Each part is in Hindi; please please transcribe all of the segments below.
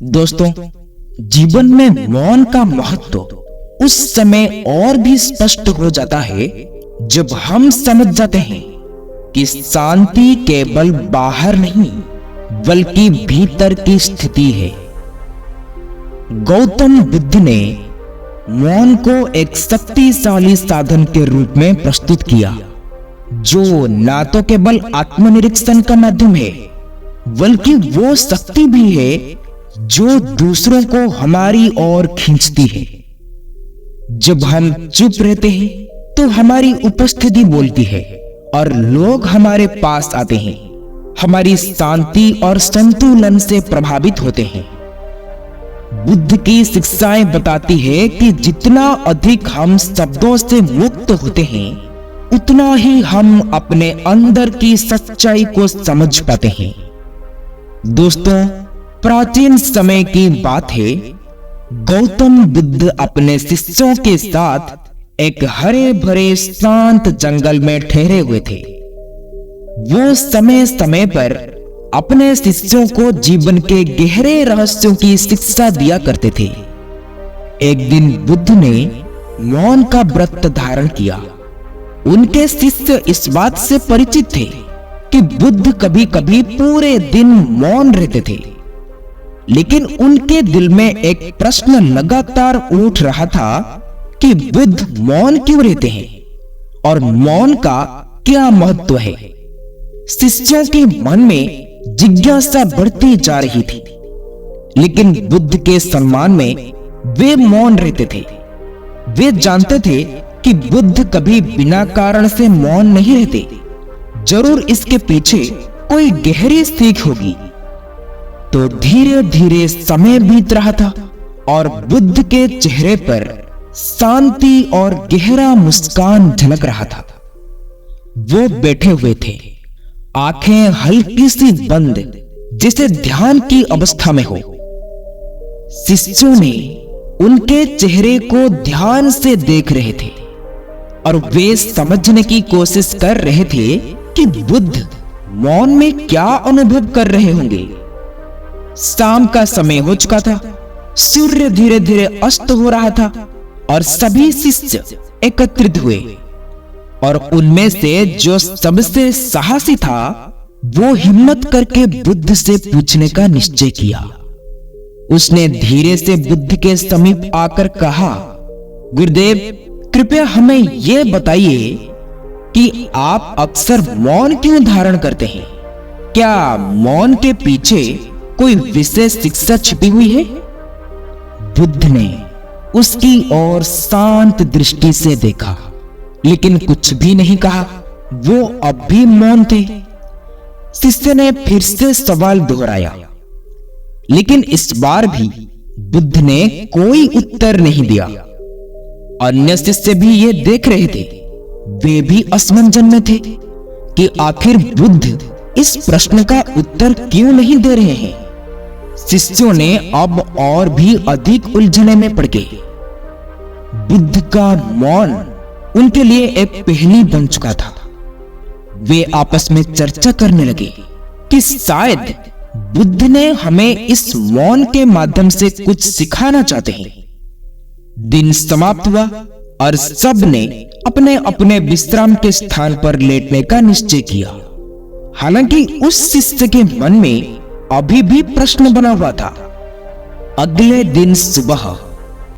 दोस्तों, जीवन में मौन का महत्व उस समय और भी स्पष्ट हो जाता है जब हम समझ जाते हैं कि शांति केवल बाहर नहीं बल्कि भीतर की स्थिति है। गौतम बुद्ध ने मौन को एक शक्तिशाली साधन के रूप में प्रस्तुत किया, जो न तो केवल आत्मनिरीक्षण का माध्यम है बल्कि वो शक्ति भी है जो दूसरों को हमारी ओर खींचती है। जब हम चुप रहते हैं तो हमारी उपस्थिति बोलती है और लोग हमारे पास आते हैं, हमारी शांति और संतुलन से प्रभावित होते हैं। बुद्ध की शिक्षाएं बताती है कि जितना अधिक हम शब्दों से मुक्त होते हैं उतना ही हम अपने अंदर की सच्चाई को समझ पाते हैं। दोस्तों, प्राचीन समय की बात है, गौतम बुद्ध अपने शिष्यों के साथ एक हरे भरे शांत जंगल में ठहरे हुए थे। वो समय समय पर अपने शिष्यों को जीवन के गहरे रहस्यों की शिक्षा दिया करते थे। एक दिन बुद्ध ने मौन का व्रत धारण किया। उनके शिष्य इस बात से परिचित थे कि बुद्ध कभी कभी पूरे दिन मौन रहते थे, लेकिन उनके दिल में एक प्रश्न लगातार उठ रहा था कि बुद्ध मौन क्यों रहते हैं और मौन का क्या महत्व है। शिष्यों के मन में जिज्ञासा बढ़ती जा रही थी, लेकिन बुद्ध के सम्मान में वे मौन रहते थे। वे जानते थे कि बुद्ध कभी बिना कारण से मौन नहीं रहते, जरूर इसके पीछे कोई गहरी सीख होगी। तो धीरे धीरे समय बीत रहा था और बुद्ध के चेहरे पर शांति और गहरा मुस्कान झलक रहा था। वो बैठे हुए थे, आंखें हल्की सी बंद, जैसे ध्यान की अवस्था में हो। शिष्यों ने उनके चेहरे को ध्यान से देख रहे थे और वे समझने की कोशिश कर रहे थे कि बुद्ध मौन में क्या अनुभव कर रहे होंगे। शाम का समय हो चुका था, सूर्य धीरे धीरे अस्त हो रहा था और सभी शिष्य एकत्रित हुए और उनमें से जो सबसे साहसी था वो हिम्मत करके बुद्ध से पूछने का निश्चय किया। उसने धीरे से बुद्ध के समीप आकर कहा, गुरुदेव, कृपया हमें यह बताइए कि आप अक्सर मौन क्यों धारण करते हैं? क्या मौन के पीछे कोई विशेष शिक्षा छिपी हुई है? बुद्ध ने उसकी ओर शांत दृष्टि से देखा, लेकिन कुछ भी नहीं कहा। वो अब भी मौन थे। शिष्य ने फिर से सवाल दोहराया, लेकिन इस बार भी बुद्ध ने कोई उत्तर नहीं दिया। अन्य शिष्य भी ये देख रहे थे। वे भी असमंजस में थे कि आखिर बुद्ध इस प्रश्न का उत्तर क्यों नहीं दे रहे हैं। शिष्यों ने अब और भी अधिक उलझने में पड़ गए। बुद्ध का मौन उनके लिए एक पहेली बन चुका था। वे आपस में चर्चा करने लगे कि शायद बुद्ध ने हमें इस मौन के माध्यम से कुछ सिखाना चाहते हैं। दिन समाप्त हुआ और सब ने अपने अपने विश्राम के स्थान पर लेटने का निश्चय किया। हालांकि उस शिष्य के मन में अभी भी प्रश्न बना हुआ था। अगले दिन सुबह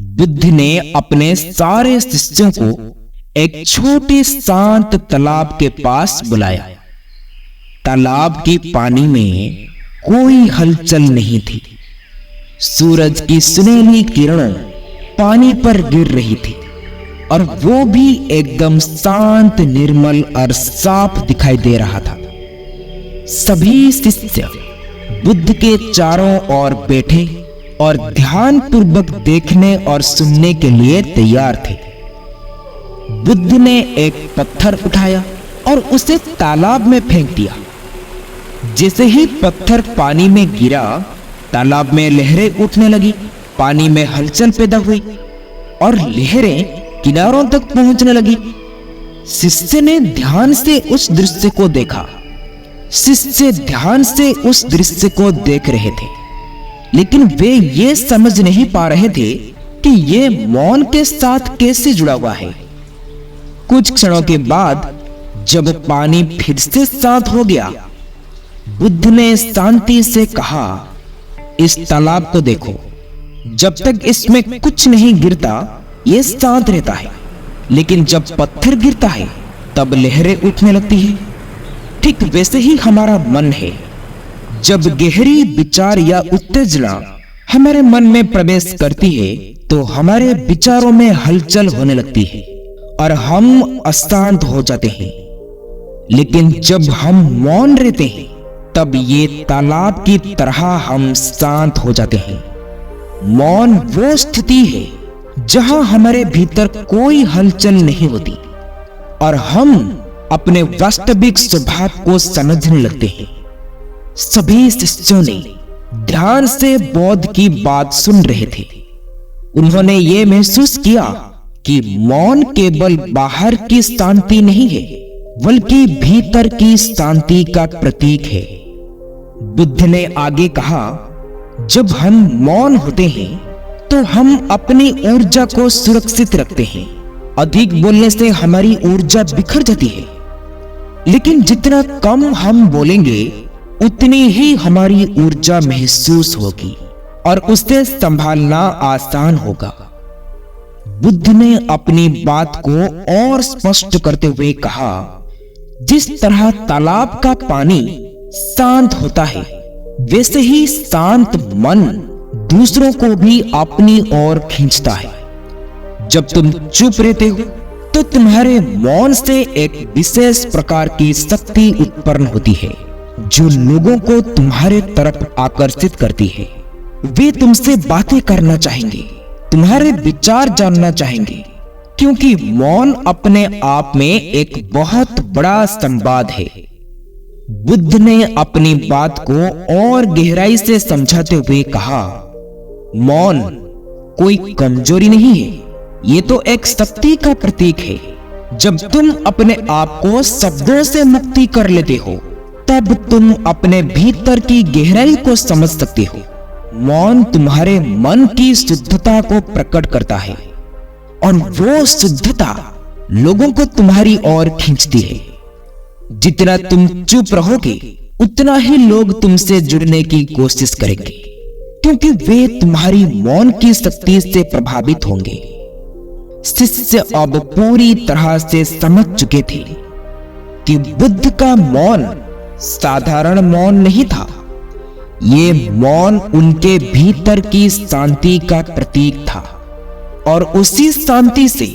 बुद्ध ने अपने सारे शिष्यों को एक छोटे शांत तालाब के पास बुलाया। तालाब के पानी में कोई हलचल नहीं थी। सूरज की सुनहरी किरण पानी पर गिर रही थी और वो भी एकदम शांत, निर्मल और साफ दिखाई दे रहा था। सभी शिष्य बुद्ध के चारों ओर बैठे और ध्यान पूर्वक देखने और सुनने के लिए तैयार थे। बुद्ध ने एक पत्थर उठाया और उसे तालाब में फेंक दिया। जैसे ही पत्थर पानी में गिरा, तालाब में लहरें उठने लगी, पानी में हलचल पैदा हुई और लहरें किनारों तक पहुंचने लगी। शिष्य ने ध्यान से उस दृश्य को देखा। शिष्य ध्यान से उस दृश्य को देख रहे थे। लेकिन वे ये समझ नहीं पा रहे थे कि ये मौन के साथ कैसे जुड़ा हुआ है। कुछ क्षणों के बाद जब पानी फिर से शांत हो गया, बुद्ध ने शांति से कहा, इस तालाब को देखो, जब तक इसमें कुछ नहीं गिरता ये शांत रहता है, लेकिन जब पत्थर गिरता है तब लहरें उठने लगती है। ठीक वैसे ही हमारा मन है। जब गहरी विचार या उत्तेजना हमारे मन में प्रवेश करती है तो हमारे विचारों में हलचल होने लगती है और हम अशांत हो जाते हैं। लेकिन जब हम मौन रहते हैं तब ये तालाब की तरह हम शांत हो जाते हैं। मौन वो स्थिति है जहां हमारे भीतर कोई हलचल नहीं होती और हम अपने वास्तविक स्वभाव को समझने लगते हैं। सभी शिष्यों ने ध्यान से बौद्ध की बात सुन रहे थे। उन्होंने ये महसूस किया कि मौन केवल बाहर की शांति नहीं है, बल्कि भीतर की शांति का प्रतीक है। बुद्ध ने आगे कहा, जब हम मौन होते हैं तो हम अपनी ऊर्जा को सुरक्षित रखते हैं। अधिक बोलने से हमारी ऊर्जा बिखर जाती है, लेकिन जितना कम हम बोलेंगे उतनी ही हमारी ऊर्जा महसूस होगी और उसे संभालना आसान होगा। बुद्ध ने अपनी बात को और स्पष्ट करते हुए कहा, जिस तरह तालाब का पानी शांत होता है, वैसे ही शांत मन दूसरों को भी अपनी ओर खींचता है। जब तुम चुप रहते हो तो तुम्हारे मौन से एक विशेष प्रकार की शक्ति उत्पन्न होती है जो लोगों को तुम्हारे तरफ आकर्षित करती है। वे तुमसे बातें करना चाहेंगे, तुम्हारे विचार जानना चाहेंगे, क्योंकि मौन अपने आप में एक बहुत बड़ा संवाद है। बुद्ध ने अपनी बात को और गहराई से समझाते हुए कहा, मौन कोई कमजोरी नहीं है, ये तो एक शक्ति का प्रतीक है। जब तुम अपने आप को शब्दों से मुक्ति कर लेते हो तब तुम अपने भीतर की गहराई को समझ सकते हो। मौन तुम्हारे मन की शुद्धता को प्रकट करता है और वो शुद्धता लोगों को तुम्हारी ओर खींचती है। जितना तुम चुप रहोगे उतना ही लोग तुमसे जुड़ने की कोशिश करेंगे, क्योंकि वे तुम्हारी मौन की शक्ति से प्रभावित होंगे। शिष्य अब पूरी तरह से समझ चुके थे कि बुद्ध का मौन साधारण मौन नहीं था। ये मौन उनके भीतर की शांति का प्रतीक था और उसी शांति से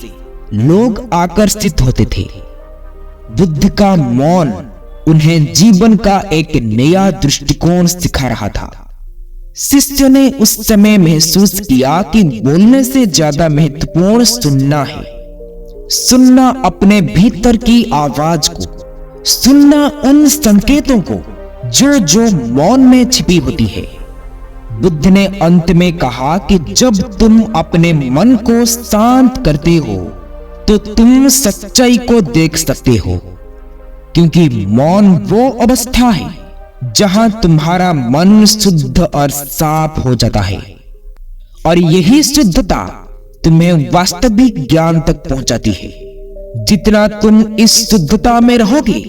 लोग आकर्षित होते थे। बुद्ध का मौन उन्हें जीवन का एक नया दृष्टिकोण सिखा रहा था। शिष्य ने उस समय महसूस किया कि बोलने से ज्यादा महत्वपूर्ण सुनना है। सुनना अपने भीतर की आवाज को, सुनना उन संकेतों को जो मौन में छिपी होती है। बुद्ध ने अंत में कहा कि जब तुम अपने मन को शांत करते हो तो तुम सच्चाई को देख सकते हो, क्योंकि मौन वो अवस्था है जहां तुम्हारा मन शुद्ध और साफ हो जाता है और यही शुद्धता तुम्हें वास्तविक ज्ञान तक पहुंचाती है। जितना तुम इस शुद्धता में रहोगे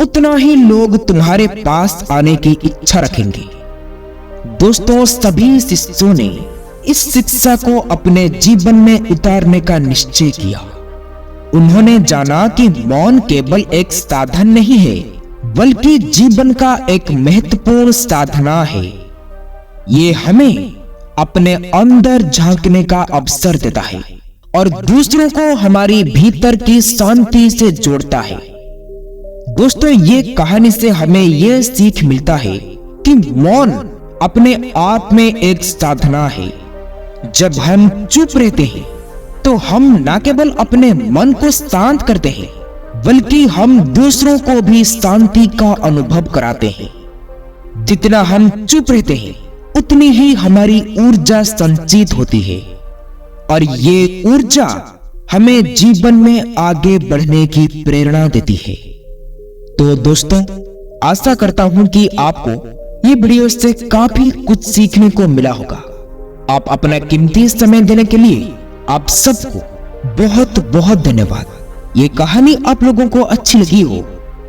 उतना ही लोग तुम्हारे पास आने की इच्छा रखेंगे। दोस्तों, सभी शिष्यों ने इस शिक्षा को अपने जीवन में उतारने का निश्चय किया। उन्होंने जाना कि मौन केवल एक साधन नहीं है, बल्कि जीवन का एक महत्वपूर्ण साधना है। ये हमें अपने अंदर झांकने का अवसर देता है और दूसरों को हमारी भीतर की शांति से जोड़ता है। दोस्तों, ये कहानी से हमें यह सीख मिलता है कि मौन अपने आप में एक साधना है। जब हम चुप रहते हैं तो हम न केवल अपने मन को शांत करते हैं, बल्कि हम दूसरों को भी शांति का अनुभव कराते हैं। जितना हम चुप रहते हैं उतनी ही हमारी ऊर्जा संचित होती है और ये ऊर्जा हमें जीवन में आगे बढ़ने की प्रेरणा देती है। तो दोस्तों, आशा करता हूं कि आपको ये वीडियो से काफी कुछ सीखने को मिला होगा। आप अपना कीमती समय देने के लिए आप सबको बहुत बहुत धन्यवाद। ये कहानी आप लोगों को अच्छी लगी हो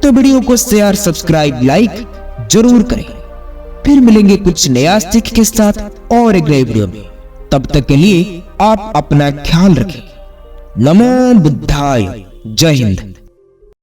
तो वीडियो को शेयर, सब्सक्राइब, लाइक जरूर करें। फिर मिलेंगे कुछ नया सीख के साथ और एक नए वीडियो में। तब तक के लिए आप अपना ख्याल रखें। नमो बुद्धाय। जय हिंद।